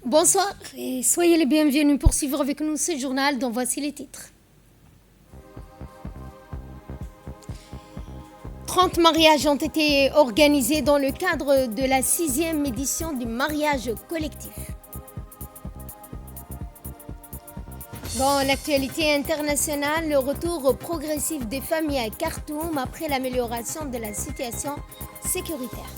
Bonsoir et soyez les bienvenus pour suivre avec nous ce journal dont voici les titres. 30 mariages ont été organisés dans le cadre de la 6e édition du mariage collectif. Dans l'actualité internationale, le retour progressif des familles à Khartoum après l'amélioration de la situation sécuritaire.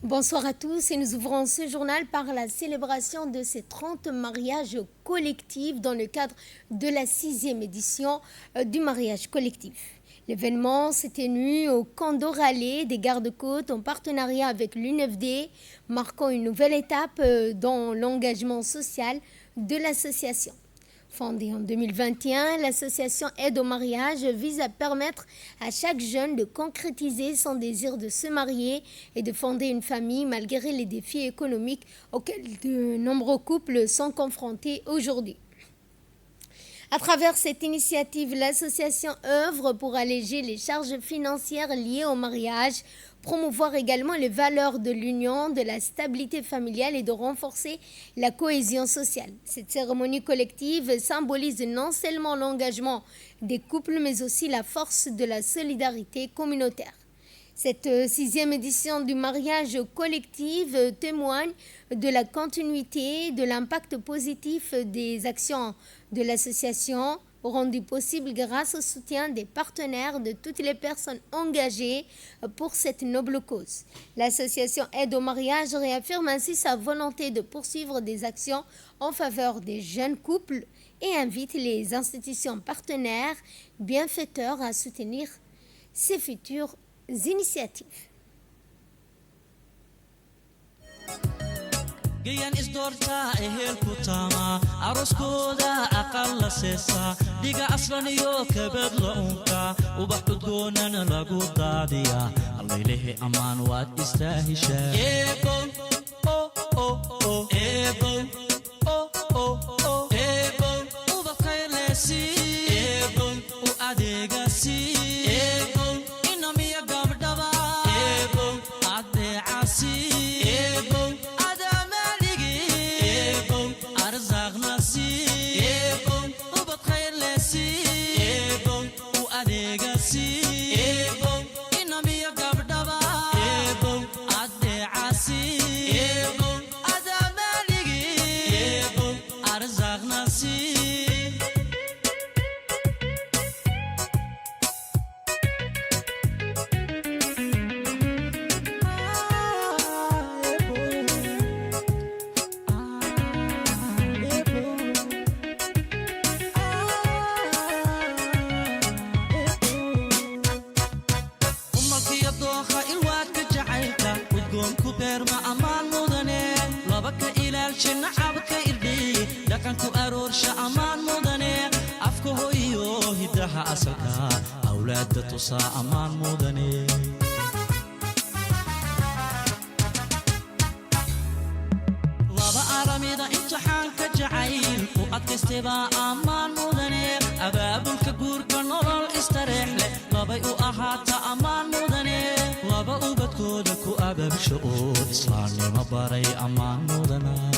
Bonsoir à tous et nous ouvrons ce journal par la célébration de ces 30 mariages collectifs dans le cadre de la 6e édition du mariage collectif. L'événement s'est tenu au camp d'Oralé des gardes-côtes en partenariat avec l'UNFD, marquant une nouvelle étape dans l'engagement social de l'association. Fondée en 2021, l'association Aide au mariage vise à permettre à chaque jeune de concrétiser son désir de se marier et de fonder une famille malgré les défis économiques auxquels de nombreux couples sont confrontés aujourd'hui. À travers cette initiative, l'association œuvre pour alléger les charges financières liées au mariage, promouvoir également les valeurs de l'union, de la stabilité familiale et de renforcer la cohésion sociale. Cette cérémonie collective symbolise non seulement l'engagement des couples, mais aussi la force de la solidarité communautaire. Cette 6e édition du mariage collectif témoigne de la continuité, de l'impact positif des actions de l'association, rendu possible grâce au soutien des partenaires de toutes les personnes engagées pour cette noble cause. L'association Aide au mariage réaffirme ainsi sa volonté de poursuivre des actions en faveur des jeunes couples et invite les institutions partenaires bienfaiteurs à soutenir ces futures initiatives. gayan isdoortaa ehelku taama aroskooda aqal la seesa dhiga aslan iyo kabad la unka ubax udgoonana lagu daadiya allaylehe ammaan waad istaahishaa eebon ebon ebon ubaqaylesi ebon u adeegasi ebon inamiya gabdhaba ebon adeecasi ebon أولاد تصا أمان مدني لابا أرميدا امتحان كجعيل وأتكستبا أمان مدني أبابل كقور كنورال استريح لي لابا يؤهاتا أمان مدني لابا أبتكودك وأباب شؤون إسلامي مباري أمان مدني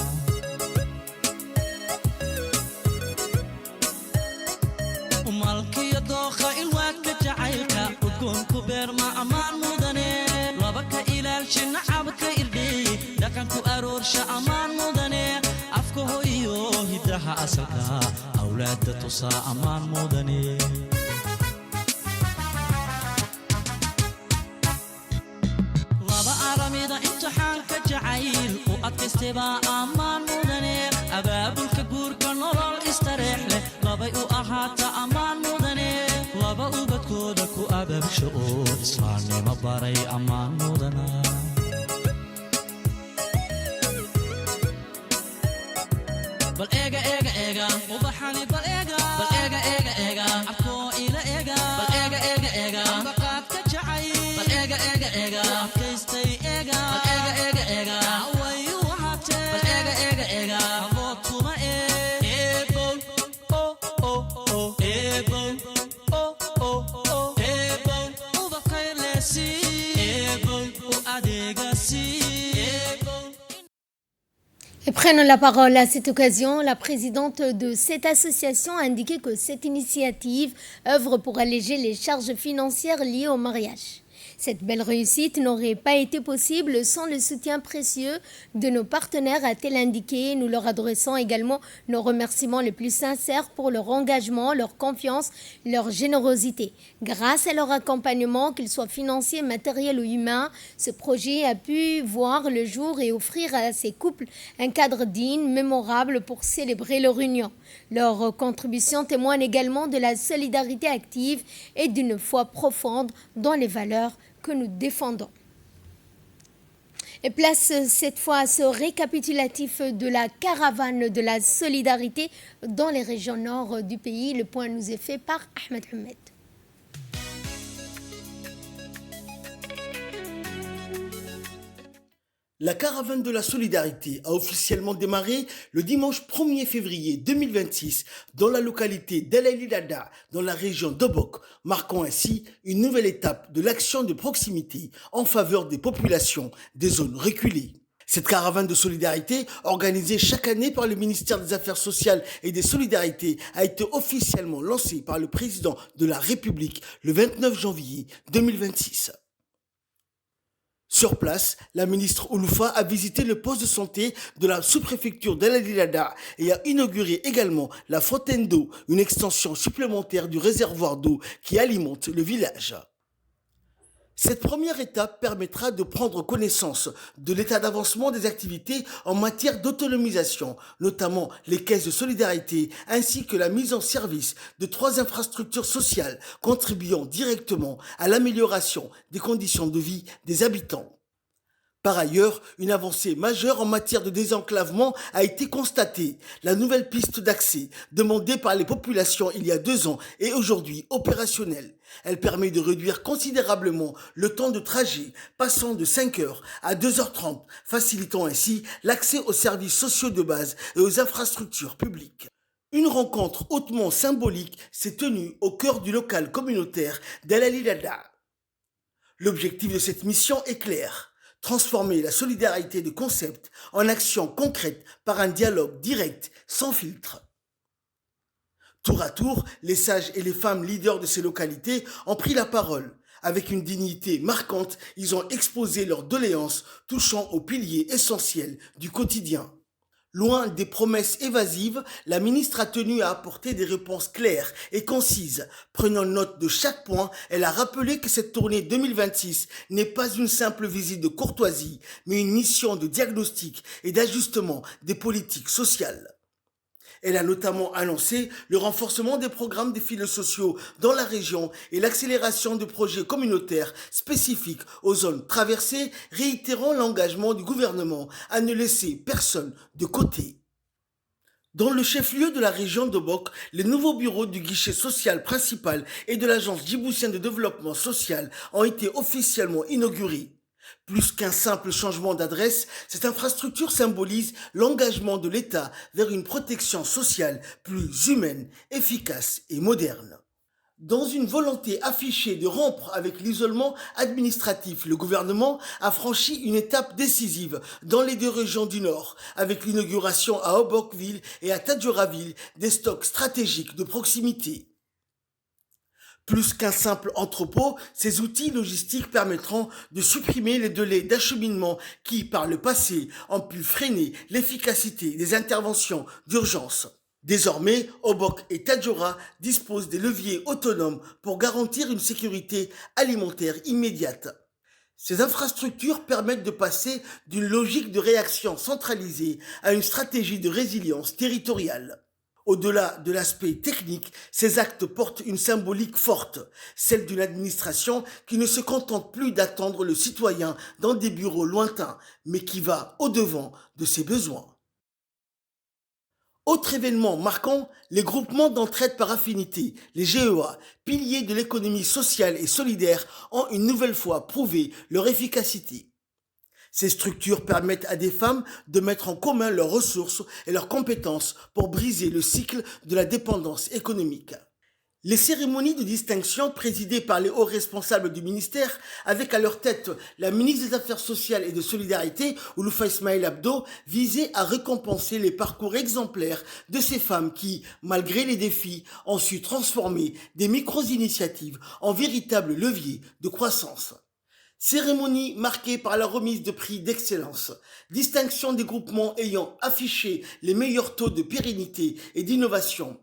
ومالكي دوخة الواد كجعيلك ودكونكو بيرما أمان مدني لابك إلالشن عبك إردي دكانكو أرورش أمان مدني أفكو هويو هدها أسلكا أولاد تصا أمان مدني لابا أرميدا امتحان كجعيل وأتكستبا أمان مدني أبابلك قورك نورال استريح لي لابا يؤهاتا أمان مدني لابا أبتكودك وأباب شؤون إسلامي مباري أمان مدني بل إيغا وبحاني بل إيغا عفو إلى إيغا بل إيغا بقات كجعي بل إيغا كيستي إيغا بل إيغا عوي وحاتي بل إيغا عبوتكما إيبون إيبون وبقايلسي إيبون وأديغسي Prenant la parole à cette occasion, la présidente de cette association a indiqué que cette initiative œuvre pour alléger les charges financières liées au mariage. Cette belle réussite n'aurait pas été possible sans le soutien précieux de nos partenaires, a-t-elle indiqué. Nous leur adressons également nos remerciements les plus sincères pour leur engagement, leur confiance, leur générosité. Grâce à leur accompagnement, qu'il soit financier, matériel ou humain, ce projet a pu voir le jour et offrir à ces couples un cadre digne, mémorable pour célébrer leur union. Leur contribution témoigne également de la solidarité active et d'une foi profonde dans les valeurs que nous défendons. Et place cette fois à ce récapitulatif de la caravane de la solidarité dans les régions nord du pays. Le point nous est fait par Ahmed Ahmed. La caravane de la solidarité a officiellement démarré le dimanche 1er février 2026 dans la localité d'El Elilada, dans la région d'Obok, marquant ainsi une nouvelle étape de l'action de proximité en faveur des populations des zones reculées. Cette caravane de solidarité, organisée chaque année par le ministère des Affaires sociales et des Solidarités, a été officiellement lancée par le président de la République le 29 janvier 2026. Sur place, la ministre Ouloufa a visité le poste de santé de la sous-préfecture d'El Elilada et a inauguré également la fontaine d'eau, une extension supplémentaire du réservoir d'eau qui alimente le village. Cette première étape permettra de prendre connaissance de l'état d'avancement des activités en matière d'autonomisation, notamment les caisses de solidarité, ainsi que la mise en service de 3 infrastructures sociales contribuant directement à l'amélioration des conditions de vie des habitants. Par ailleurs, une avancée majeure en matière de désenclavement a été constatée. La nouvelle piste d'accès, demandée par les populations il y a 2 ans, est aujourd'hui opérationnelle. Elle permet de réduire considérablement le temps de trajet, passant de 5 heures à 2h30, facilitant ainsi l'accès aux services sociaux de base et aux infrastructures publiques. Une rencontre hautement symbolique s'est tenue au cœur du local communautaire d'El Elilada. L'objectif de cette mission est clair: transformer la solidarité de concept en action concrète par un dialogue direct, sans filtre. Tour à tour, les sages et les femmes leaders de ces localités ont pris la parole. Avec une dignité marquante, ils ont exposé leurs doléances touchant aux piliers essentiels du quotidien. Loin des promesses évasives, la ministre a tenu à apporter des réponses claires et concises. Prenant note de chaque point, elle a rappelé que cette tournée 2026 n'est pas une simple visite de courtoisie, mais une mission de diagnostic et d'ajustement des politiques sociales. Elle a notamment annoncé le renforcement des programmes des filets sociaux dans la région et l'accélération de projets communautaires spécifiques aux zones traversées, réitérant l'engagement du gouvernement à ne laisser personne de côté. Dans le chef-lieu de la région d'Obok, les nouveaux bureaux du guichet social principal et de l'agence djiboutienne de développement social ont été officiellement inaugurés. Plus qu'un simple changement d'adresse, cette infrastructure symbolise l'engagement de l'État vers une protection sociale plus humaine, efficace et moderne. Dans une volonté affichée de rompre avec l'isolement administratif, le gouvernement a franchi une étape décisive dans les 2 régions du Nord, avec l'inauguration à Obokville et à Tadjoraville des stocks stratégiques de proximité. Plus qu'un simple entrepôt, ces outils logistiques permettront de supprimer les délais d'acheminement qui, par le passé, ont pu freiner l'efficacité des interventions d'urgence. Désormais, Obok et Tadjoura disposent des leviers autonomes pour garantir une sécurité alimentaire immédiate. Ces infrastructures permettent de passer d'une logique de réaction centralisée à une stratégie de résilience territoriale. Au-delà de l'aspect technique, ces actes portent une symbolique forte, celle d'une administration qui ne se contente plus d'attendre le citoyen dans des bureaux lointains, mais qui va au-devant de ses besoins. Autre événement marquant, les groupements d'entraide par affinité, les GEA, piliers de l'économie sociale et solidaire, ont une nouvelle fois prouvé leur efficacité. Ces structures permettent à des femmes de mettre en commun leurs ressources et leurs compétences pour briser le cycle de la dépendance économique. Les cérémonies de distinction présidées par les hauts responsables du ministère, avec à leur tête la ministre des Affaires sociales et de Solidarité, Ouloufa Ismaïl Abdo, visaient à récompenser les parcours exemplaires de ces femmes qui, malgré les défis, ont su transformer des micro-initiatives en véritables leviers de croissance. Cérémonie marquée par la remise de prix d'excellence, distinction des groupements ayant affiché les meilleurs taux de pérennité et d'innovation,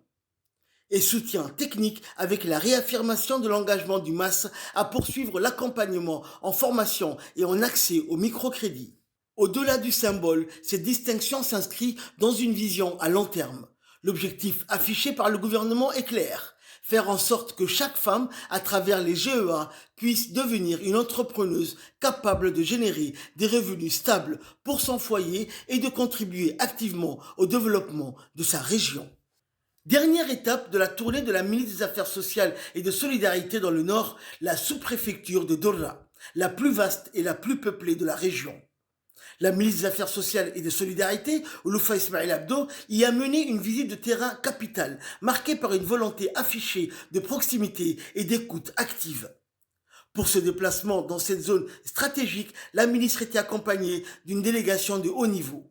et soutien technique avec la réaffirmation de l'engagement du MAS à poursuivre l'accompagnement en formation et en accès au microcrédit. Au-delà du symbole, cette distinction s'inscrit dans une vision à long terme. L'objectif affiché par le gouvernement est clair: faire en sorte que chaque femme, à travers les GEA, puisse devenir une entrepreneuse capable de générer des revenus stables pour son foyer et de contribuer activement au développement de sa région. Dernière étape de la tournée de la ministre des Affaires sociales et de Solidarité dans le Nord, la sous-préfecture de Dorra, la plus vaste et la plus peuplée de la région. La ministre des Affaires sociales et de Solidarité, Ouloufa Ismaïl Abdo, y a mené une visite de terrain capitale, marquée par une volonté affichée de proximité et d'écoute active. Pour ce déplacement dans cette zone stratégique, la ministre était accompagnée d'une délégation de haut niveau.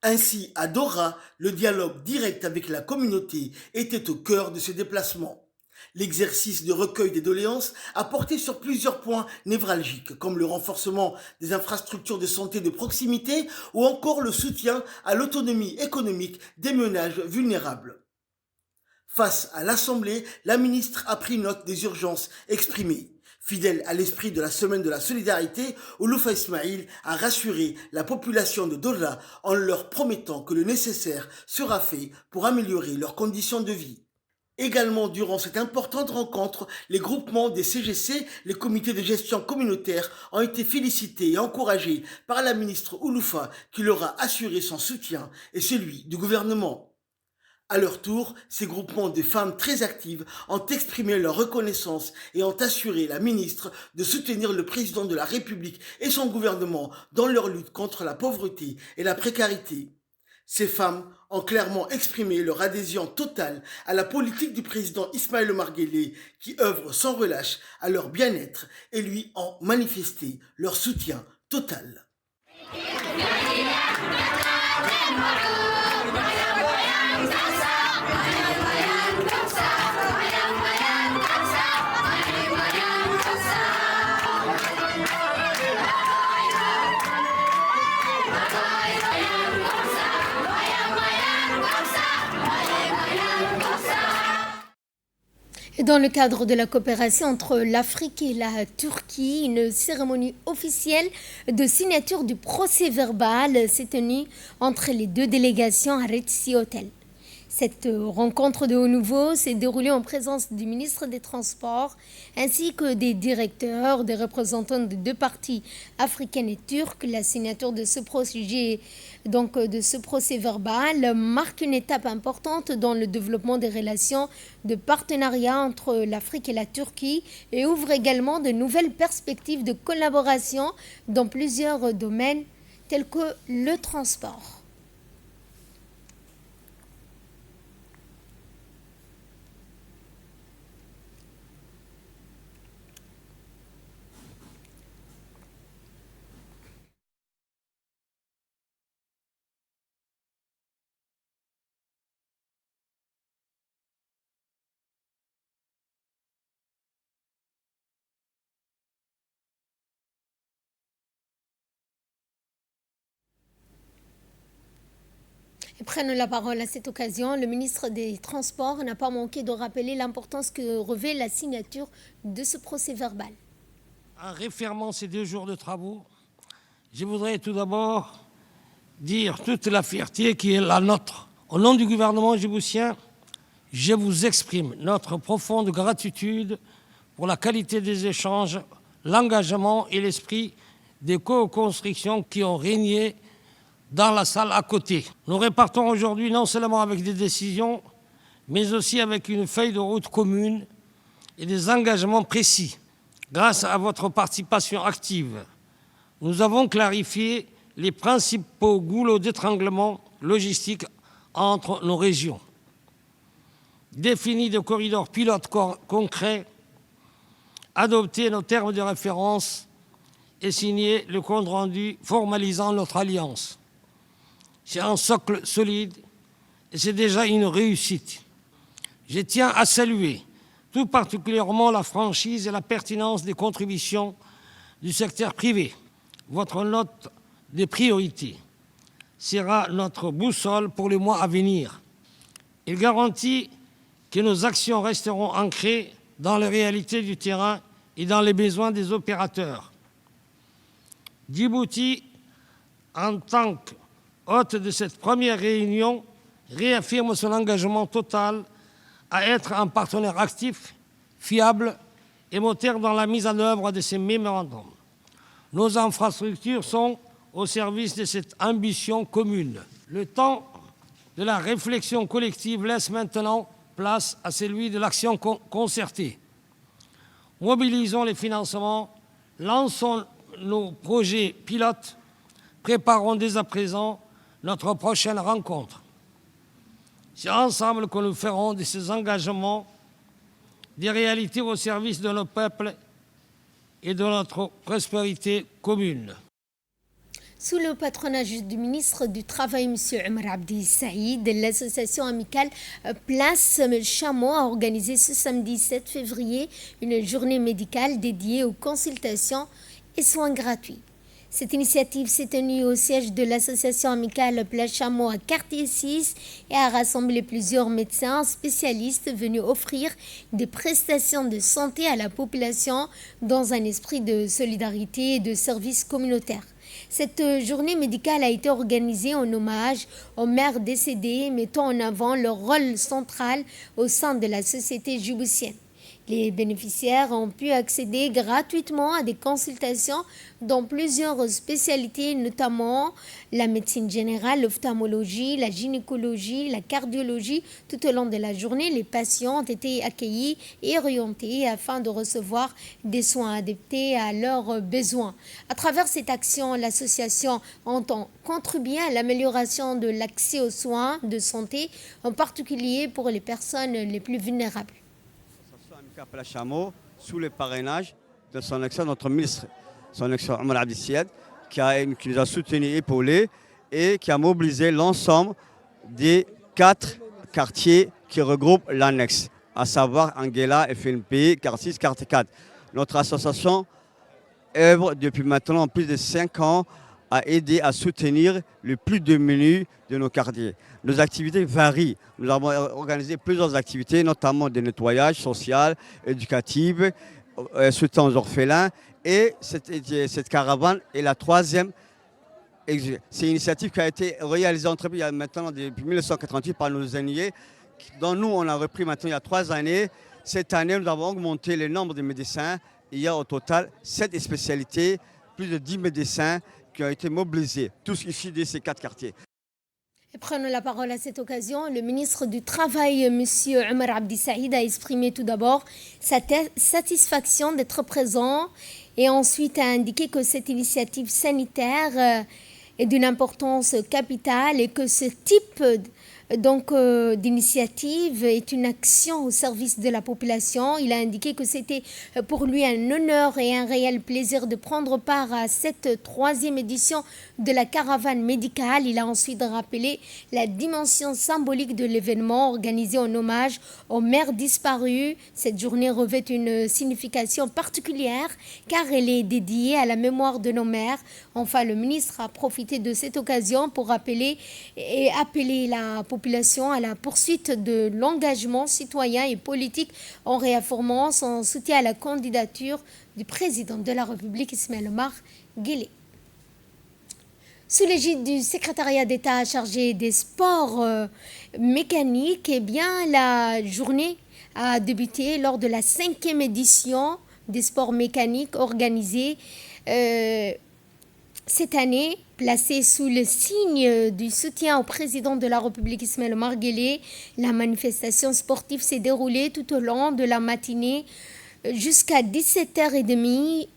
Ainsi, à Dorra, le dialogue direct avec la communauté était au cœur de ce déplacement. L'exercice de recueil des doléances a porté sur plusieurs points névralgiques, comme le renforcement des infrastructures de santé de proximité ou encore le soutien à l'autonomie économique des ménages vulnérables. Face à l'Assemblée, la ministre a pris note des urgences exprimées. Fidèle à l'esprit de la semaine de la solidarité, Ouloufa Ismaïl a rassuré la population de Dorra en leur promettant que le nécessaire sera fait pour améliorer leurs conditions de vie. Également, durant cette importante rencontre, les groupements des CGC, les comités de gestion communautaires, ont été félicités et encouragés par la ministre Ouloufa qui leur a assuré son soutien et celui du gouvernement. À leur tour, ces groupements de femmes très actives ont exprimé leur reconnaissance et ont assuré la ministre de soutenir le président de la République et son gouvernement dans leur lutte contre la pauvreté et la précarité. Ces femmes ont clairement exprimé leur adhésion totale à la politique du président Ismaël Omar Guelleh qui œuvre sans relâche à leur bien-être et lui ont manifesté leur soutien total. Dans le cadre de la coopération entre l'Afrique et la Turquie, une cérémonie officielle de signature du procès-verbal s'est tenue entre les deux délégations à Retsi Hotel. Cette rencontre de haut niveau s'est déroulée en présence du ministre des Transports ainsi que des directeurs, des représentants de deux parties africaines et turques. La signature de ce procès-verbal marque une étape importante dans le développement des relations de partenariat entre l'Afrique et la Turquie et ouvre également de nouvelles perspectives de collaboration dans plusieurs domaines tels que le transport. Et prennent la parole à cette occasion, le ministre des Transports n'a pas manqué de rappeler l'importance que revêt la signature de ce procès-verbal. En réaffirmant ces 2 jours de travaux, je voudrais tout d'abord dire toute la fierté qui est la nôtre. Au nom du gouvernement djiboutien, je vous exprime notre profonde gratitude pour la qualité des échanges, l'engagement et l'esprit de co-construction qui ont régné dans la salle à côté. Nous repartons aujourd'hui non seulement avec des décisions, mais aussi avec une feuille de route commune et des engagements précis. Grâce à votre participation active, nous avons clarifié les principaux goulots d'étranglement logistique entre nos régions. défini des corridors pilotes concrets, adopté nos termes de référence et signé le compte rendu formalisant notre alliance. C'est un socle solide et c'est déjà une réussite. Je tiens à saluer tout particulièrement la franchise et la pertinence des contributions du secteur privé. Votre note de priorité sera notre boussole pour les mois à venir. Il garantit que nos actions resteront ancrées dans les réalités du terrain et dans les besoins des opérateurs. Djibouti, en tant qu'hôte de cette première réunion, réaffirme son engagement total à être un partenaire actif, fiable et moteur dans la mise en œuvre de ces mémorandums. Nos infrastructures sont au service de cette ambition commune. Le temps de la réflexion collective laisse maintenant place à celui de l'action concertée. Mobilisons les financements, lançons nos projets pilotes, préparons dès à présent notre prochaine rencontre. C'est ensemble que nous ferons de ces engagements des réalités au service de nos peuples et de notre prospérité commune. Sous le patronage du ministre du Travail, M. Omar Abdi Saïd, l'association amicale Place Chameau a organisé ce samedi 7 février une journée médicale dédiée aux consultations et soins gratuits. Cette initiative s'est tenue au siège de l'association amicale Place Chameau à Quartier 6 et a rassemblé plusieurs médecins spécialistes venus offrir des prestations de santé à la population dans un esprit de solidarité et de service communautaire. Cette journée médicale a été organisée en hommage aux mères décédées, mettant en avant leur rôle central au sein de la société djiboutienne. Les bénéficiaires ont pu accéder gratuitement à des consultations dans plusieurs spécialités, notamment la médecine générale, l'ophtalmologie, la gynécologie, la cardiologie. Tout au long de la journée, les patients ont été accueillis et orientés afin de recevoir des soins adaptés à leurs besoins. À travers cette action, l'association entend contribuer à l'amélioration de l'accès aux soins de santé, en particulier pour les personnes les plus vulnérables. Place Chameau, sous le parrainage de son excellence, notre ministre, son excellence Omar Abdi Saïd, qui nous a soutenus, épaulés et qui a mobilisé l'ensemble des 4 quartiers qui regroupent l'annexe, à savoir Anguilla, FNP, quartier 6, quartier 4. Notre association œuvre depuis maintenant plus de 5 ans à aider à soutenir les plus démunis de nos quartiers. Nos activités varient. Nous avons organisé plusieurs activités, notamment de nettoyage social, éducatif, soutien aux orphelins. Et cette caravane est la 3e. C'est une initiative qui a été réalisée maintenant depuis 1988 par nos aînés, dont nous, on a repris maintenant il y a 3 années. Cette année, nous avons augmenté le nombre de médecins. Il y a au total 7 spécialités, plus de 10 médecins qui ont été mobilisés, tous issus de ces 4 quartiers. Et prenons la parole à cette occasion. Le ministre du Travail, M. Omar Abdi Saïd, a exprimé tout d'abord sa satisfaction d'être présent et ensuite a indiqué que cette initiative sanitaire est d'une importance capitale et que ce type d'initiative est une action au service de la population. Il a indiqué que c'était pour lui un honneur et un réel plaisir de prendre part à cette 3e édition de la caravane médicale. Il a ensuite rappelé la dimension symbolique de l'événement organisé en hommage aux mères disparues. Cette journée revêt une signification particulière car elle est dédiée à la mémoire de nos mères. Enfin, le ministre a profité de cette occasion pour appeler la population à la poursuite de l'engagement citoyen et politique en réaffirmant son soutien à la candidature du président de la République, Ismaël Omar Guelleh. Sous l'égide du secrétariat d'État chargé des sports mécaniques, la journée a débuté lors de la 5e édition des sports mécaniques organisée cette année. Placée sous le signe du soutien au président de la République Ismaël Omar Guelleh, la manifestation sportive s'est déroulée tout au long de la matinée jusqu'à 17h30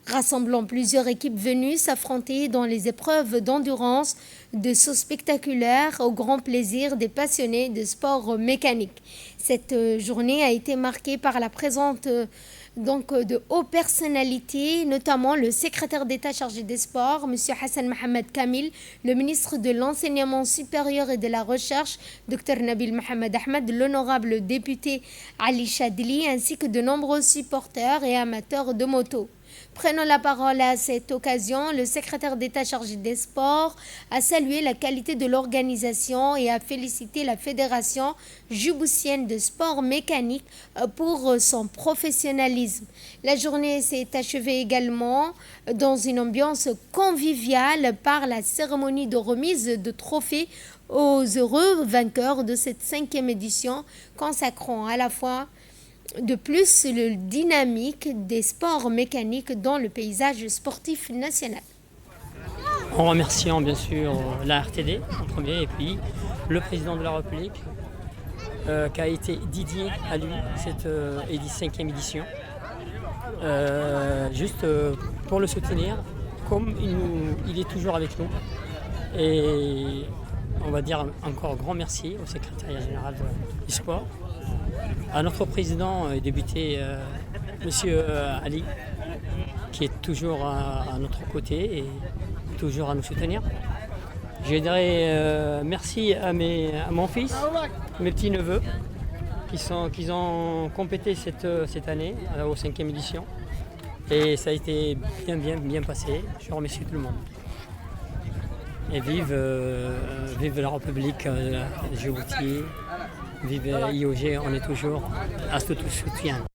rassemblant plusieurs équipes venues s'affronter dans les épreuves d'endurance, de sauts spectaculaires au grand plaisir des passionnés de sport mécanique. Cette journée a été marquée par la présence de hautes personnalités, notamment le secrétaire d'État chargé des sports, M. Hassan Mohamed Kamil, le ministre de l'Enseignement supérieur et de la Recherche, Dr Nabil Mohamed Ahmed, l'honorable député Ali Chadli, ainsi que de nombreux supporters et amateurs de moto. Prenant la parole à cette occasion, le secrétaire d'État chargé des sports a salué la qualité de l'organisation et a félicité la Fédération djiboutienne de sport mécanique pour son professionnalisme. La journée s'est achevée également dans une ambiance conviviale par la cérémonie de remise de trophées aux heureux vainqueurs de cette 5e édition, consacrant à la fois de plus le dynamique des sports mécaniques dans le paysage sportif national. En remerciant bien sûr la RTD en premier et puis le président de la République qui a été dédié à lui cette 5e édition. Juste pour le soutenir comme il est toujours avec nous. Et on va dire encore grand merci au secrétariat général du sport, à notre président et député Monsieur Ali, qui est toujours à notre côté et toujours à nous soutenir. Je dirais merci à mon fils, mes petits-neveux, qui ont complété cette année aux 5e édition. Et ça a été bien passé. Je remercie tout le monde. Et vive la République de Djibouti, vive IOG, on est toujours à tout soutien.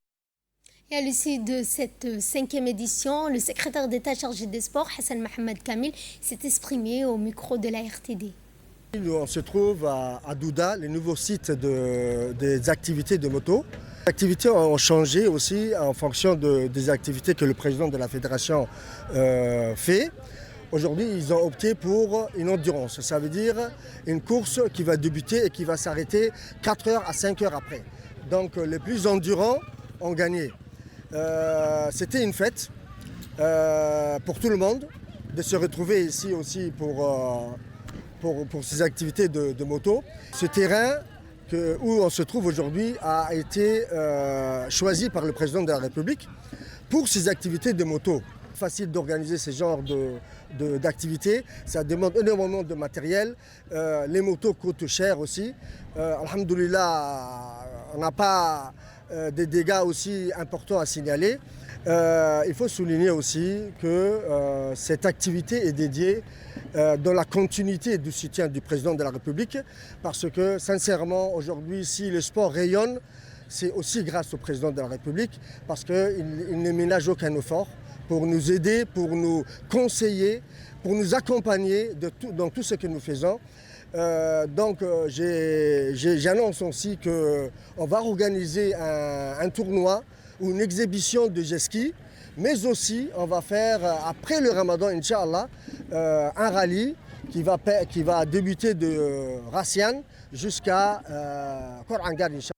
Et à l'issue de cette 5e édition, le secrétaire d'État chargé des sports, Hassan Mohamed Kamil, s'est exprimé au micro de la RTD. On se trouve à Douda, le nouveau site des activités de moto. Les activités ont changé aussi en fonction des activités que le président de la fédération fait. Aujourd'hui, ils ont opté pour une endurance. Ça veut dire une course qui va débuter et qui va s'arrêter 4 heures à 5 heures après. Donc les plus endurants ont gagné. C'était une fête pour tout le monde de se retrouver ici aussi pour ces activités de moto. Ce terrain où on se trouve aujourd'hui a été choisi par le président de la République pour ces activités de moto. Facile d'organiser ce genre d'activités, ça demande énormément de matériel, les motos coûtent cher aussi. Alhamdoulilah, on n'a pas des dégâts aussi importants à signaler. Il faut souligner aussi que cette activité est dédiée dans la continuité du soutien du président de la République, parce que sincèrement aujourd'hui, si le sport rayonne, c'est aussi grâce au président de la République, parce qu'il ne ménage aucun effort pour nous aider, pour nous conseiller, pour nous accompagner dans tout ce que nous faisons. Donc j'annonce aussi qu'on va organiser un tournoi ou une exhibition de jet ski, mais aussi on va faire, après le Ramadan, Inch'Allah, un rallye qui va débuter de Rassian jusqu'à Korangar, Inch'Allah.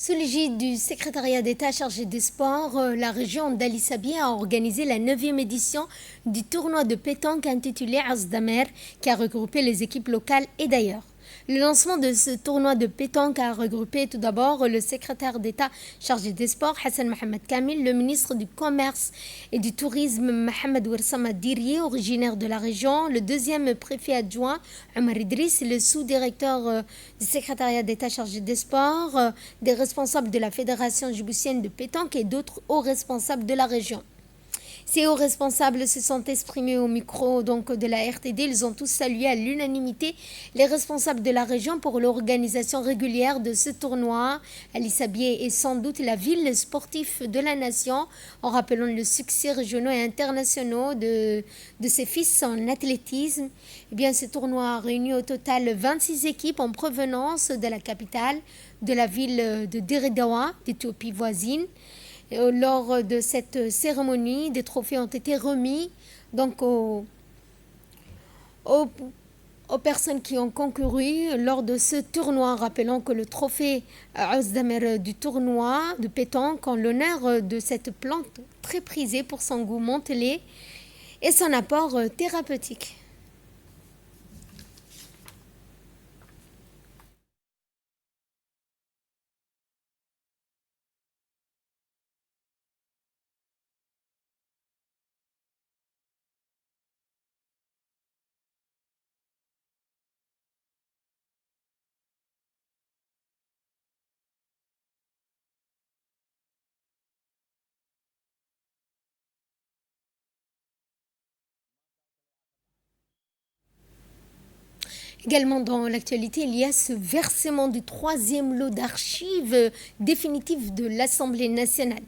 Sous l'égide du secrétariat d'État chargé des sports, la région d'Ali Sabieh a organisé la 9e édition du tournoi de pétanque intitulé Azdamer, qui a regroupé les équipes locales et d'ailleurs. Le lancement de ce tournoi de pétanque a regroupé tout d'abord le secrétaire d'État chargé des sports, Hassan Mohamed Kamil, le ministre du Commerce et du Tourisme, Mohamed Ouarsama Dirié, originaire de la région, le deuxième préfet adjoint, Omar Idriss, le sous-directeur du secrétariat d'État chargé des sports, des responsables de la Fédération djiboutienne de pétanque et d'autres hauts responsables de la région. Ces hauts responsables se sont exprimés au micro de la RTD. Ils ont tous salué à l'unanimité les responsables de la région pour l'organisation régulière de ce tournoi. Ali Sabieh est sans doute la ville sportive de la nation, en rappelant le succès régionaux et internationaux de ses fils en athlétisme. Eh bien, ce tournoi a réuni au total 26 équipes en provenance de la capitale, de la ville de Diridawa, d'Éthiopie voisine. Lors de cette cérémonie, des trophées ont été remis donc aux aux personnes qui ont concouru lors de ce tournoi. Rappelons que le trophée Ozdamir du tournoi de pétanque en l'honneur de cette plante très prisée pour son goût montelé et son apport thérapeutique. Également dans l'actualité, il y a ce versement du troisième lot d'archives définitives de l'Assemblée nationale.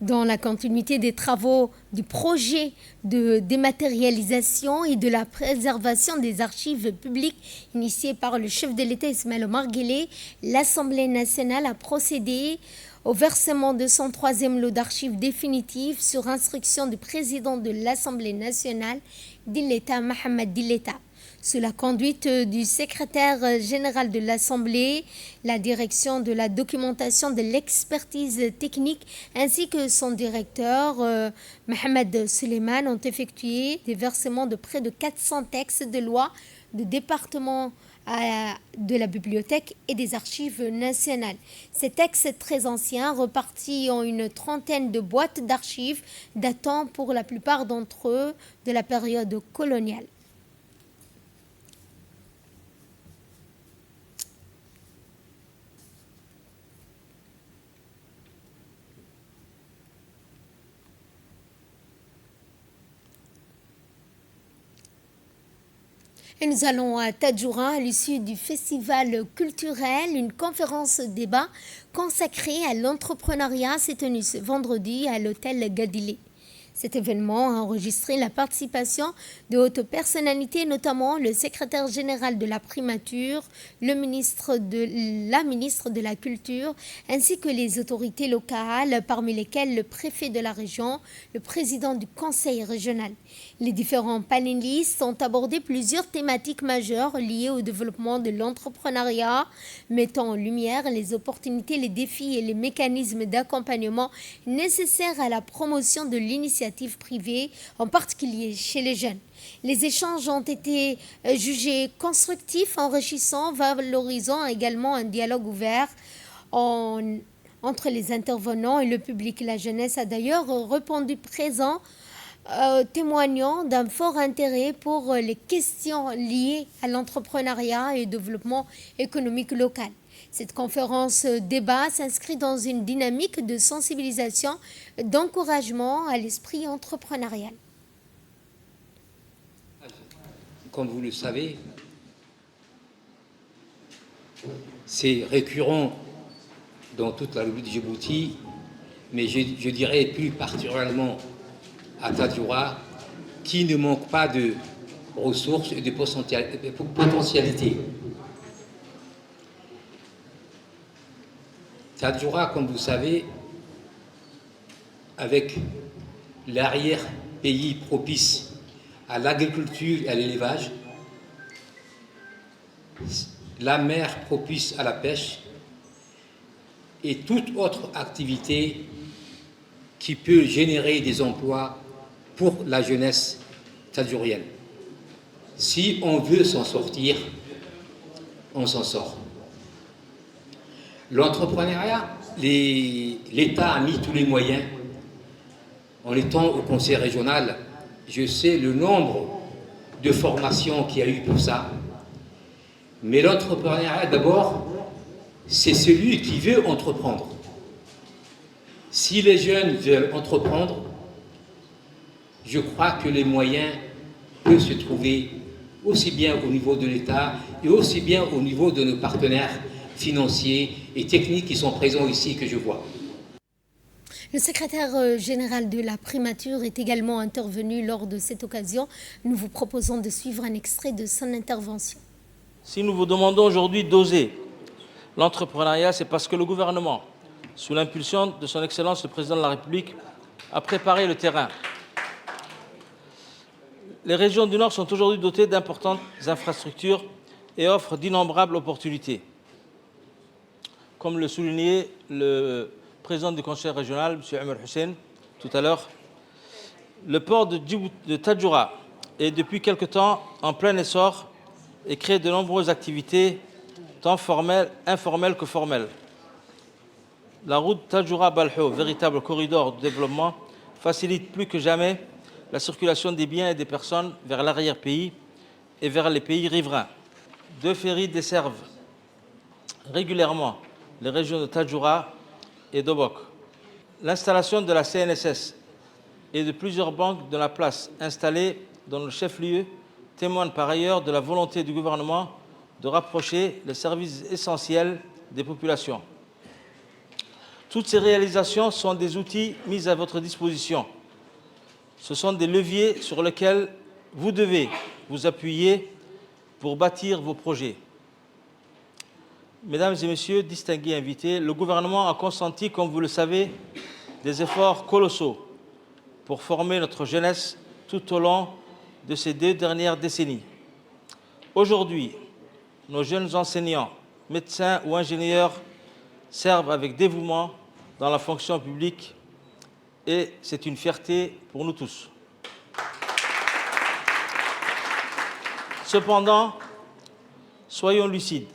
Dans la continuité des travaux du projet de dématérialisation et de la préservation des archives publiques initié par le chef de l'État Ismaël Omar Guelleh, l'Assemblée nationale a procédé au versement de son troisième lot d'archives définitives sur instruction du président de l'Assemblée nationale, Dilleta Mohamed Dilleta. Sous la conduite du secrétaire général de l'Assemblée, la direction de la documentation de l'expertise technique ainsi que son directeur, Mohamed Suleiman, ont effectué des versements de près de 400 textes de loi de département de la bibliothèque et des archives nationales. Ces textes très anciens, repartis en une trentaine de boîtes d'archives, datant pour la plupart d'entre eux de la période coloniale. Et nous allons à Tadjoura à l'issue du festival culturel. Une conférence débat consacrée à l'entrepreneuriat s'est tenue ce vendredi à l'hôtel Gadilé. Cet événement a enregistré la participation de hautes personnalités, notamment le secrétaire général de la primature, la ministre de la Culture, ainsi que les autorités locales, parmi lesquelles le préfet de la région, le président du conseil régional. Les différents panélistes ont abordé plusieurs thématiques majeures liées au développement de l'entrepreneuriat, mettant en lumière les opportunités, les défis et les mécanismes d'accompagnement nécessaires à la promotion de l'initiative privée, en particulier chez les jeunes. Les échanges ont été jugés constructifs, enrichissants, valorisant également un dialogue ouvert entre les intervenants et le public. La jeunesse a d'ailleurs répondu présent, témoignant d'un fort intérêt pour les questions liées à l'entrepreneuriat et au développement économique local. Cette conférence débat s'inscrit dans une dynamique de sensibilisation, d'encouragement à l'esprit entrepreneurial. Comme vous le savez, c'est récurrent dans toute la République de Djibouti, mais je dirais plus particulièrement à Tadjoura, qui ne manque pas de ressources et de potentialités. Tadjoura, comme vous savez, avec l'arrière-pays propice à l'agriculture et à l'élevage, la mer propice à la pêche et toute autre activité qui peut générer des emplois pour la jeunesse tadjourienne. Si on veut s'en sortir, on s'en sort. L'entrepreneuriat, l'État a mis tous les moyens. En étant au conseil régional, je sais le nombre de formations qu'il y a eu pour ça. Mais l'entrepreneuriat, d'abord, c'est celui qui veut entreprendre. Si les jeunes veulent entreprendre, je crois que les moyens peuvent se trouver aussi bien au niveau de l'État et aussi bien au niveau de nos partenaires financiers et techniques qui sont présents ici, que je vois. Le secrétaire général de la primature est également intervenu lors de cette occasion. Nous vous proposons de suivre un extrait de son intervention. Si nous vous demandons aujourd'hui d'oser l'entrepreneuriat, c'est parce que le gouvernement, sous l'impulsion de son Excellence le Président de la République, a préparé le terrain. Les régions du Nord sont aujourd'hui dotées d'importantes infrastructures et offrent d'innombrables opportunités. Comme le soulignait le président du conseil régional, M. Omar Hussein, tout à l'heure, le port de Tadjoura est depuis quelque temps en plein essor et crée de nombreuses activités, tant informelles que formelles. La route Tadjoura-Balho, véritable corridor de développement, facilite plus que jamais la circulation des biens et des personnes vers l'arrière-pays et vers les pays riverains. 2 ferries desservent régulièrement les régions de Tadjoura et d'Obok. L'installation de la CNSS et de plusieurs banques de la place installées dans le chef-lieu témoigne par ailleurs de la volonté du gouvernement de rapprocher les services essentiels des populations. Toutes ces réalisations sont des outils mis à votre disposition. Ce sont des leviers sur lesquels vous devez vous appuyer pour bâtir vos projets. Mesdames et messieurs, distingués invités, le gouvernement a consenti, comme vous le savez, des efforts colossaux pour former notre jeunesse tout au long de ces 2 dernières décennies. Aujourd'hui, nos jeunes enseignants, médecins ou ingénieurs servent avec dévouement dans la fonction publique et c'est une fierté pour nous tous. Cependant, soyons lucides.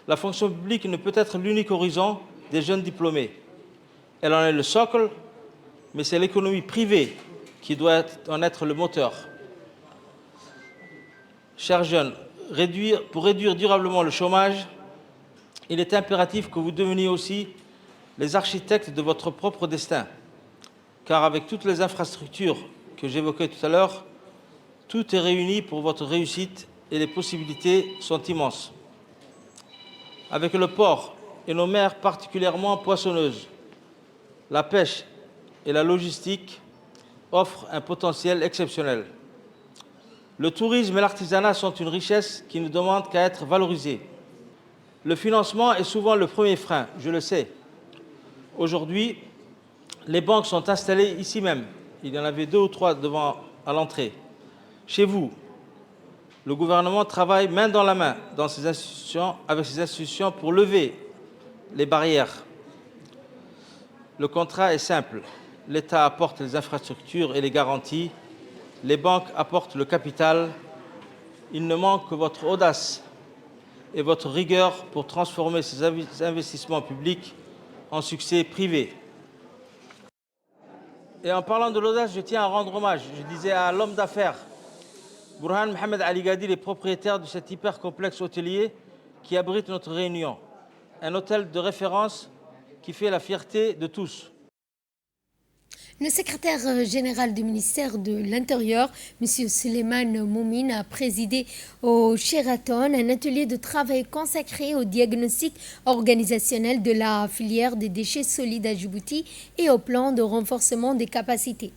La fonction publique ne peut être l'unique horizon des jeunes diplômés. Elle en est le socle, mais c'est l'économie privée qui doit en être le moteur. Chers jeunes, pour réduire durablement le chômage, il est impératif que vous deveniez aussi les architectes de votre propre destin, car avec toutes les infrastructures que j'évoquais tout à l'heure, tout est réuni pour votre réussite et les possibilités sont immenses. Avec le port et nos mers particulièrement poissonneuses, la pêche et la logistique offrent un potentiel exceptionnel. Le tourisme et l'artisanat sont une richesse qui ne demande qu'à être valorisée. Le financement est souvent le premier frein, je le sais. Aujourd'hui, les banques sont installées ici même. Il y en avait 2 ou 3 à l'entrée. Chez vous, le gouvernement travaille main dans la main avec ces institutions pour lever les barrières. Le contrat est simple. L'État apporte les infrastructures et les garanties. Les banques apportent le capital. Il ne manque que votre audace et votre rigueur pour transformer ces investissements publics en succès privé. Et en parlant de l'audace, je tiens à rendre hommage, je disais, à l'homme d'affaires Burhan Mohamed Ali Gadi, les propriétaires de cet hyper-complexe hôtelier qui abrite notre réunion. Un hôtel de référence qui fait la fierté de tous. Le secrétaire général du ministère de l'Intérieur, M. Suleiman Moumine, a présidé au Sheraton un atelier de travail consacré au diagnostic organisationnel de la filière des déchets solides à Djibouti et au plan de renforcement des capacités.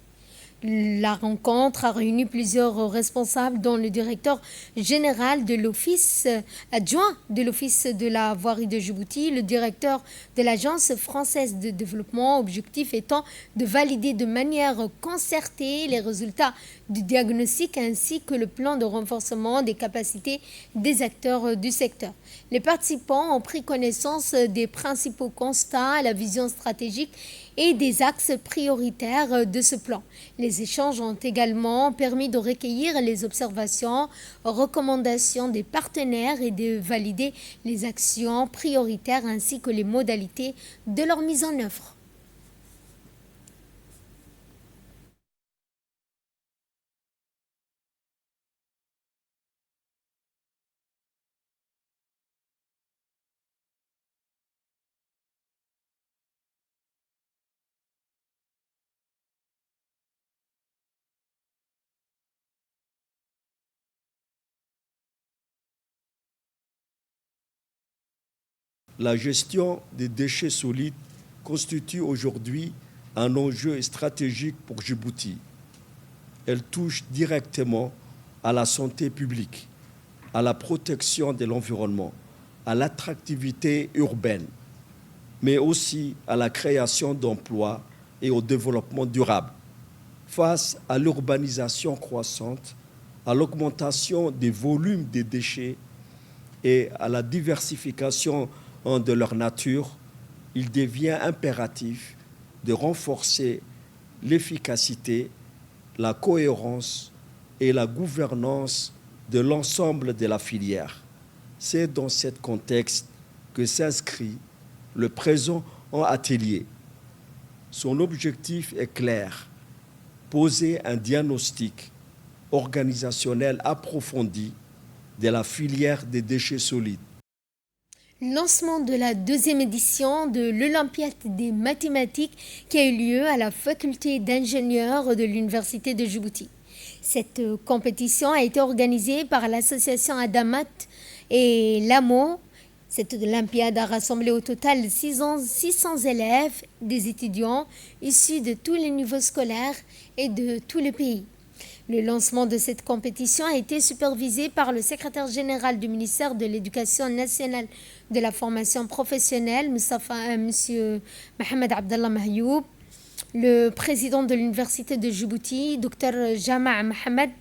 La rencontre a réuni plusieurs responsables, dont le directeur général de l'office adjoint de l'office de la voirie de Djibouti, le directeur de l'agence française de développement, objectif étant de valider de manière concertée les résultats du diagnostic ainsi que le plan de renforcement des capacités des acteurs du secteur. Les participants ont pris connaissance des principaux constats, la vision stratégique et des axes prioritaires de ce plan. Les échanges ont également permis de recueillir les observations, recommandations des partenaires et de valider les actions prioritaires ainsi que les modalités de leur mise en œuvre. La gestion des déchets solides constitue aujourd'hui un enjeu stratégique pour Djibouti. Elle touche directement à la santé publique, à la protection de l'environnement, à l'attractivité urbaine, mais aussi à la création d'emplois et au développement durable. face à l'urbanisation croissante, à l'augmentation des volumes des déchets et à la diversification de leur nature, il devient impératif de renforcer l'efficacité, la cohérence et la gouvernance de l'ensemble de la filière. C'est dans ce contexte que s'inscrit le présent atelier. Son objectif est clair, poser un diagnostic organisationnel approfondi de la filière des déchets solides. Lancement de la deuxième édition de l'Olympiade des mathématiques qui a eu lieu à la faculté d'ingénieurs de l'Université de Djibouti. Cette compétition a été organisée par l'association Adamat et l'AMO. Cette Olympiade a rassemblé au total 600 élèves, des étudiants issus de tous les niveaux scolaires et de tout le pays. Le lancement de cette compétition a été supervisé par le secrétaire général du ministère de l'Éducation nationale de la formation professionnelle, M. Mohamed Abdallah Mahyoub, le président de l'Université de Djibouti, Dr Jama' Mohamed,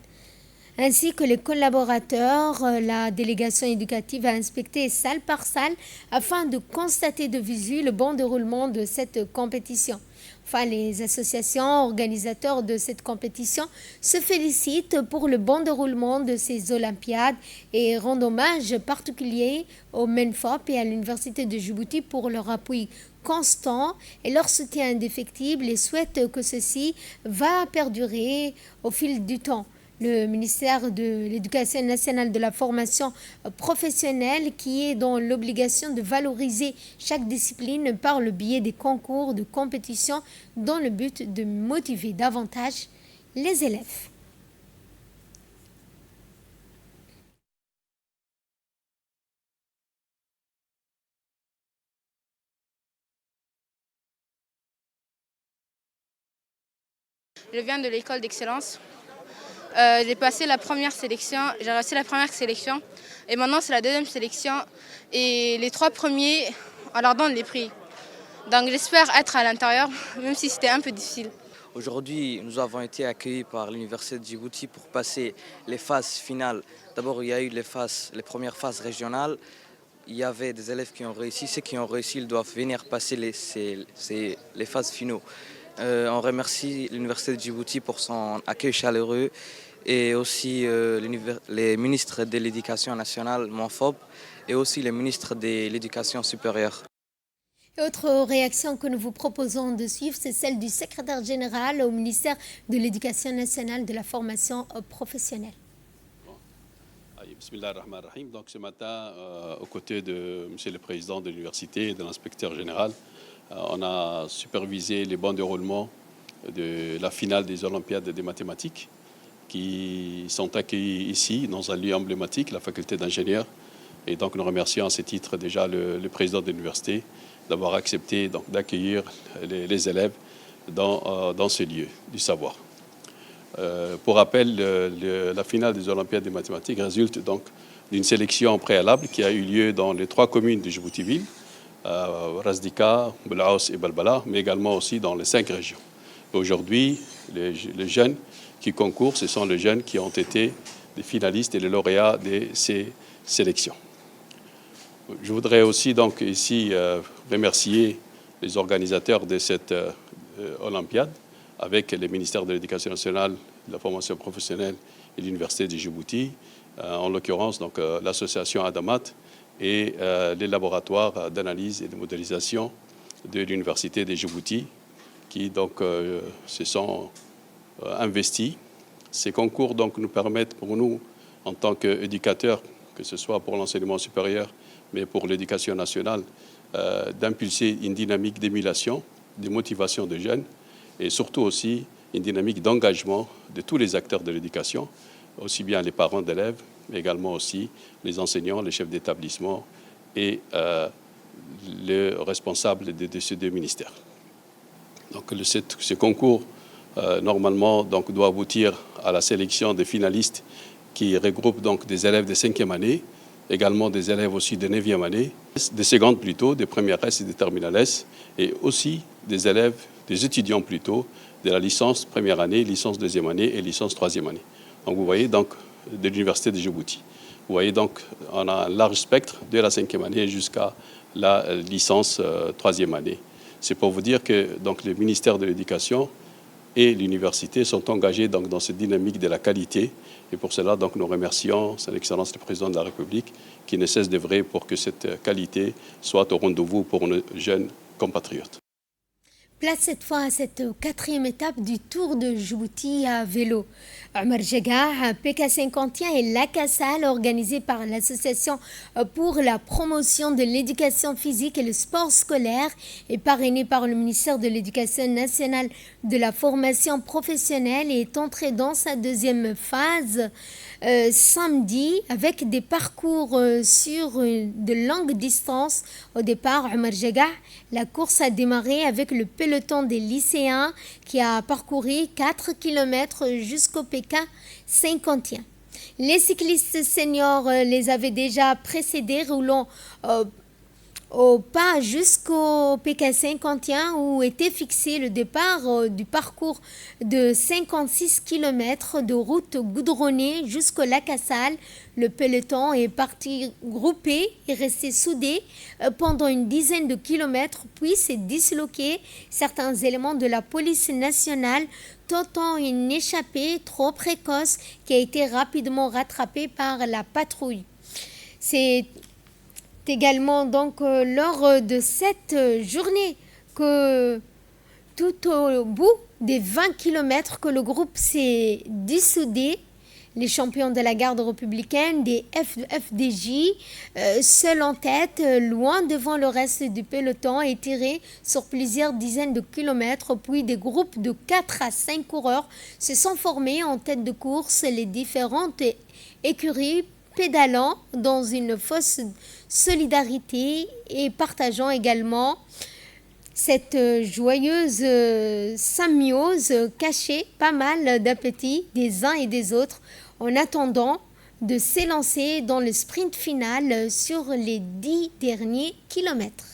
ainsi que les collaborateurs. La délégation éducative a inspecté salle par salle afin de constater de visu le bon déroulement de cette compétition. Enfin, les associations organisateurs de cette compétition se félicitent pour le bon déroulement de ces Olympiades et rendent hommage particulier au MENFOP et à l'Université de Djibouti pour leur appui constant et leur soutien indéfectible et souhaitent que ceci va perdurer au fil du temps. Le ministère de l'Éducation nationale de la formation professionnelle qui est dans l'obligation de valoriser chaque discipline par le biais des concours de compétition dans le but de motiver davantage les élèves. Je viens de l'école d'excellence. J'ai passé la première sélection, j'ai réussi la première sélection et maintenant c'est la deuxième sélection et les 3 premiers, on leur donne les prix. Donc j'espère être à l'intérieur, même si c'était un peu difficile. Aujourd'hui, nous avons été accueillis par l'Université de Djibouti pour passer les phases finales. D'abord, il y a eu les premières phases régionales. Il y avait des élèves qui ont réussi. Ceux qui ont réussi, ils doivent venir passer les phases finaux. On remercie l'Université de Djibouti pour son accueil chaleureux et aussi les ministres de l'Éducation nationale, MONFOP, et aussi les ministres de l'Éducation supérieure. Autre réaction que nous vous proposons de suivre, c'est celle du secrétaire général au ministère de l'Éducation nationale de la formation professionnelle. Bismillahirrahmanirrahim. Donc ce matin, aux côtés de M. le Président de l'Université et de l'inspecteur général, on a supervisé les bons déroulements de la finale des Olympiades des mathématiques qui sont accueillis ici, dans un lieu emblématique, la faculté d'ingénieurs. Et donc nous remercions à ce titre déjà le président de l'université d'avoir accepté d'accueillir les élèves dans ce lieu du savoir. Pour rappel, la finale des Olympiades des mathématiques résulte donc d'une sélection préalable qui a eu lieu dans les 3 communes de Djibouti-Ville, Razdika, Boulaous et Balbala, mais également aussi dans les 5 régions. Aujourd'hui, les jeunes qui concourent, ce sont les jeunes qui ont été les finalistes et les lauréats de ces sélections. Je voudrais aussi donc ici remercier les organisateurs de cette Olympiade avec les ministères de l'Éducation nationale, de la formation professionnelle et l'Université de Djibouti, en l'occurrence donc l'association Adamat et les laboratoires d'analyse et de modélisation de l'Université de Djibouti qui donc se sont investis. Ces concours donc nous permettent pour nous, en tant qu'éducateurs, que ce soit pour l'enseignement supérieur, mais pour l'éducation nationale, d'impulser une dynamique d'émulation, de motivation des jeunes et surtout aussi une dynamique d'engagement de tous les acteurs de l'éducation, aussi bien les parents d'élèves, mais également aussi les enseignants, les chefs d'établissement et les responsables de ces 2 ministères. Donc ce concours, normalement, donc, doit aboutir à la sélection des finalistes qui regroupent donc des élèves de 5e année, également des élèves aussi de 9e année, des secondes plutôt, des premières S et des terminales S, et aussi des élèves des étudiants plutôt, de la licence première année, licence deuxième année et licence troisième année. Donc vous voyez donc de l'Université de Djibouti. Vous voyez donc on a un large spectre de la cinquième année jusqu'à la licence troisième année. C'est pour vous dire que donc, le ministère de l'Éducation et l'université sont engagés donc, dans cette dynamique de la qualité. Et pour cela, donc, nous remercions Son Excellence le Président de la République qui ne cesse d'œuvrer pour que cette qualité soit au rendez-vous pour nos jeunes compatriotes. Place cette fois à cette quatrième étape du Tour de Djibouti à vélo. Omar Jega, PK51 et l'ACASAL, organisé par l'Association pour la promotion de l'éducation physique et le sport scolaire et parrainé par le ministère de l'Éducation nationale de la formation professionnelle, est entré dans sa deuxième phase samedi avec des parcours sur de longues distances. Au départ, Omar Jega, la course a démarré avec le peloton des lycéens qui a parcouru 4 km jusqu'au PK 51. Les cyclistes seniors les avaient déjà précédés, roulant au pas jusqu'au PK 51 où était fixé le départ du parcours de 56 km de route goudronnée jusqu'au lac Assal. Le peloton est parti groupé et resté soudé pendant une dizaine de kilomètres, puis s'est disloqué. Certains éléments de la police nationale tentant une échappée trop précoce qui a été rapidement rattrapée par la patrouille. C'est également donc lors de cette journée que tout au bout des 20 km que le groupe s'est dissoudé. Les champions de la garde républicaine des FDJ, seuls en tête, loin devant le reste du peloton, et tirés sur plusieurs dizaines de kilomètres. Puis des groupes de 4 à 5 coureurs se sont formés en tête de course, les différentes écuries pédalant dans une fausse solidarité et partageant également cette joyeuse symbiose cachée pas mal d'appétit des uns et des autres en attendant de s'élancer dans le sprint final sur les 10 derniers kilomètres.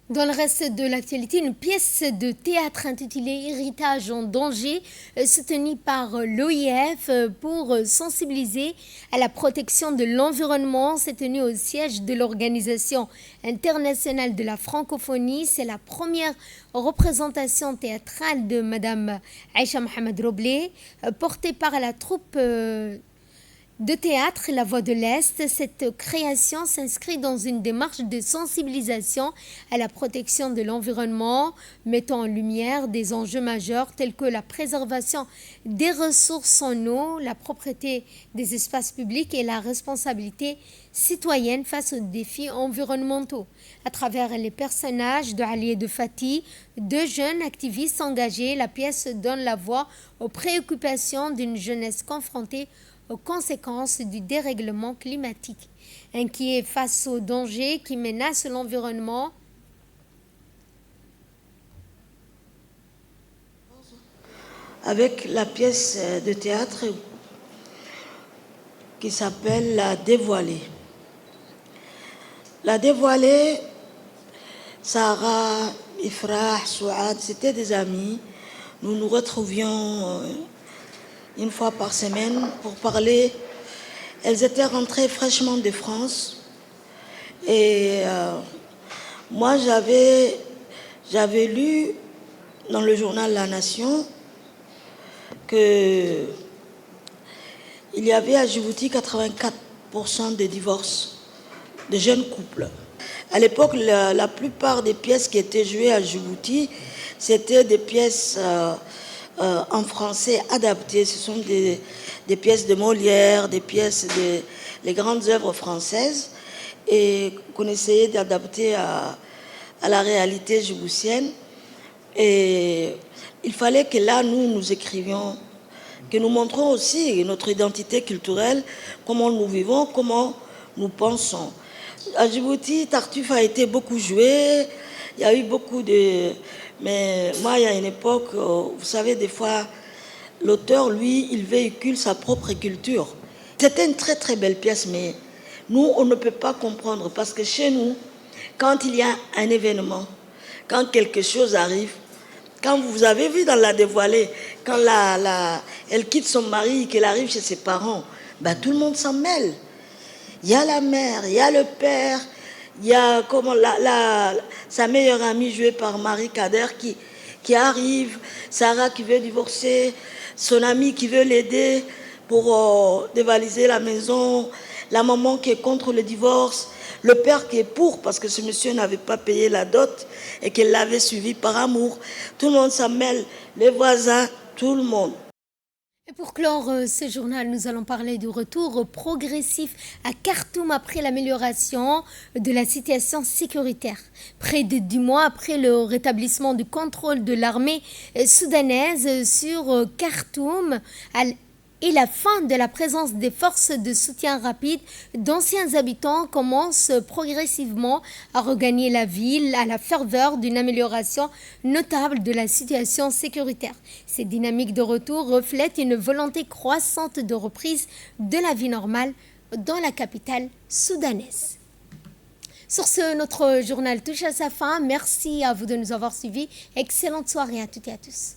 Dans le reste de l'actualité, une pièce de théâtre intitulée Héritage en danger, soutenue par l'OIF pour sensibiliser à la protection de l'environnement, s'est tenue au siège de l'Organisation internationale de la francophonie. C'est la première représentation théâtrale de Madame Aïcha Mohamed Roblé, portée par la troupe de théâtre La Voix de l'Est. Cette création s'inscrit dans une démarche de sensibilisation à la protection de l'environnement, mettant en lumière des enjeux majeurs tels que la préservation des ressources en eau, la propreté des espaces publics et la responsabilité citoyenne face aux défis environnementaux. À travers les personnages de Ali et de Fatih, deux jeunes activistes engagés, la pièce donne la voix aux préoccupations d'une jeunesse confrontée aux conséquences du dérèglement climatique. Inquiet face aux dangers qui menacent l'environnement, avec la pièce de théâtre qui s'appelle La Dévoilée. La Dévoilée, Sarah, Ifrah, Souad, c'était des amis. Nous nous retrouvions une fois par semaine pour parler Elles étaient rentrées fraîchement de France. Et moi, j'avais lu dans le journal La Nation qu'il y avait à Djibouti 84% de divorces de jeunes couples. À l'époque, la plupart des pièces qui étaient jouées à Djibouti, c'était des pièces en français adaptées. Ce sont des pièces de Molière, des pièces les grandes œuvres françaises, et qu'on essayait d'adapter à la réalité djiboutienne. Et il fallait que là, nous écrivions, que nous montrons aussi notre identité culturelle, comment nous vivons, comment nous pensons. À Djibouti, Tartuffe a été beaucoup joué, il y a eu beaucoup de... Mais moi, il y a une époque, vous savez, des fois, l'auteur, lui, il véhicule sa propre culture. C'était une très très belle pièce, mais nous, on ne peut pas comprendre, parce que chez nous, quand il y a un événement, quand quelque chose arrive, quand vous avez vu dans La Dévoilée, quand elle quitte son mari, qu'elle arrive chez ses parents, ben, tout le monde s'en mêle. Il y a la mère, il y a le père, il y a sa meilleure amie jouée par Marie Kader qui arrive, Sarah qui veut divorcer, son amie qui veut l'aider pour dévaliser la maison, la maman qui est contre le divorce, le père qui est pour parce que ce monsieur n'avait pas payé la dot et qu'elle l'avait suivi par amour. Tout le monde s'en mêle, les voisins, tout le monde. Et pour clore ce journal, nous allons parler du retour progressif à Khartoum après l'amélioration de la situation sécuritaire. Près de 10 mois après le rétablissement du contrôle de l'armée soudanaise sur Khartoum et la fin de la présence des forces de soutien rapide, d'anciens habitants commencent progressivement à regagner la ville à la ferveur d'une amélioration notable de la situation sécuritaire. Cette dynamique de retour reflète une volonté croissante de reprise de la vie normale dans la capitale soudanaise. Sur ce, notre journal touche à sa fin. Merci à vous de nous avoir suivis. Excellente soirée à toutes et à tous.